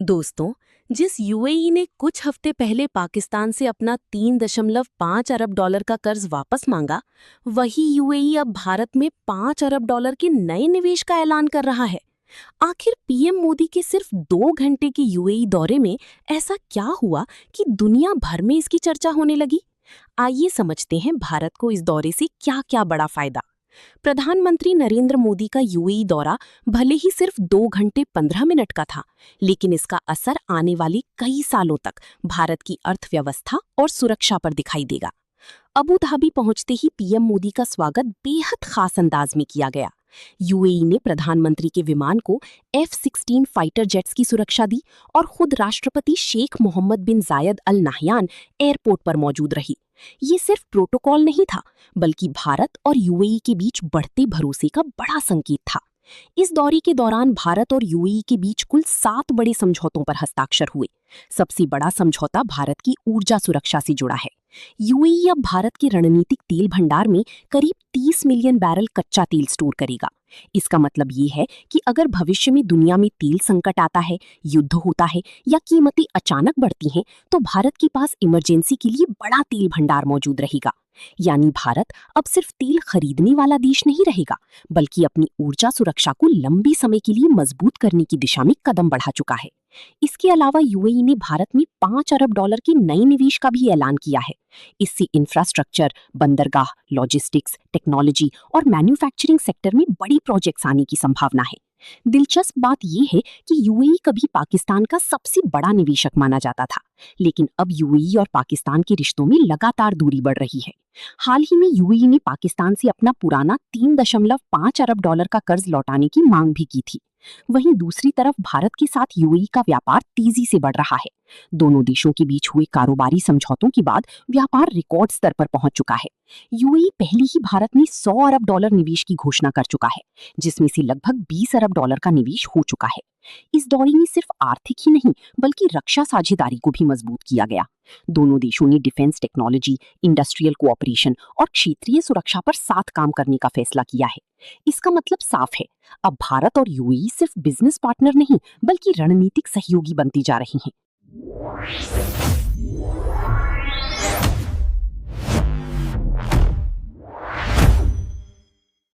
दोस्तों, जिस यूएई ने कुछ हफ्ते पहले पाकिस्तान से अपना 3.5 अरब डॉलर का कर्ज वापस मांगा, वही यूएई अब भारत में 5 अरब डॉलर के नए निवेश का ऐलान कर रहा है। आखिर पीएम मोदी के सिर्फ 2 घंटे के यूएई दौरे में ऐसा क्या हुआ कि दुनिया भर में इसकी चर्चा होने लगी? आइए समझते हैं भारत को इस दौरे से क्या-क्या बड़ा फायदा। प्रधानमंत्री नरेंद्र मोदी का यूएई दौरा भले ही सिर्फ 2 घंटे 15 मिनट का था, लेकिन इसका असर आने वाली कई सालों तक भारत की अर्थव्यवस्था और सुरक्षा पर दिखाई देगा। अबू धाबी पहुंचते ही पीएम मोदी का स्वागत बेहद खास अंदाज में किया गया। यूएई ने प्रधानमंत्री के विमान को F-16 फाइटर जेट्स की सुरक्षा दी और खुद राष्ट्रपति शेख मोहम्मद बिन जायद अल नाहयान एयरपोर्ट पर मौजूद रही। ये सिर्फ प्रोटोकॉल नहीं था, बल्कि भारत और यूएई के बीच बढ़ते भरोसे का बड़ा संकेत था। इस दौरे के दौरान भारत और यूएई के बीच कुल 7 बड़े समझौतों पर हस्ताक्षर हुए। सबसे बड़ा समझौता भारत की ऊर्जा सुरक्षा से जुड़ा है। यूएई अब भारत के रणनीतिक तेल भंडार में करीब 30 मिलियन बैरल कच्चा तेल स्टोर करेगा। इसका मतलब ये है कि अगर भविष्य में दुनिया में तेल संकट आता है, युद्ध होता है या कीमतें अचानक बढ़ती हैं, तो भारत के पास इमरजेंसी के लिए बड़ा तेल भंडार मौजूद रहेगा। यानी भारत अब सिर्फ तेल खरीदने वाला देश नहीं रहेगा, बल्कि अपनी ऊर्जा सुरक्षा को लंबे समय के लिए मजबूत करने की दिशा में कदम बढ़ा चुका है। इसके अलावा यूएई ने भारत में 5 अरब डॉलर के नए निवेश का भी ऐलान किया है। इससे इंफ्रास्ट्रक्चर, बंदरगाह, लॉजिस्टिक्स, टेक्नोलॉजी और मैन्युफैक्चरिंग सेक्टर में बड़ी प्रोजेक्ट्स आने की संभावना है। दिलचस्प बात यह है कि यूएई कभी पाकिस्तान का सबसे बड़ा निवेशक माना जाता था, लेकिन अब यूएई और पाकिस्तान के रिश्तों में लगातार दूरी बढ़ रही है। हाल ही में यूएई ने पाकिस्तान से अपना पुराना 3.5 अरब डॉलर का कर्ज लौटाने की मांग भी की थी। वहीं दूसरी तरफ भारत के साथ यूएई का व्यापार तेजी से बढ़ रहा है। दोनों देशों के बीच हुए कारोबारी समझौतों के बाद व्यापार रिकॉर्ड स्तर पर पहुंच चुका है। यूएई पहले ही भारत में 100 अरब डॉलर निवेश की घोषणा कर चुका है, जिसमें से लगभग 20 अरब डॉलर का निवेश हो चुका है। इस दौरे में सिर्फ आर्थिक ही नहीं, बल्कि रक्षा साझेदारी को भी मजबूत किया गया। दोनों देशों ने डिफेंस टेक्नोलॉजी, इंडस्ट्रियल कोऑपरेशन और क्षेत्रीय सुरक्षा पर साथ काम करने का फैसला किया है। इसका मतलब साफ है, अब भारत और यूएई सिर्फ बिजनेस पार्टनर नहीं, बल्कि रणनीतिक सहयोगी बनती जा रही हैं।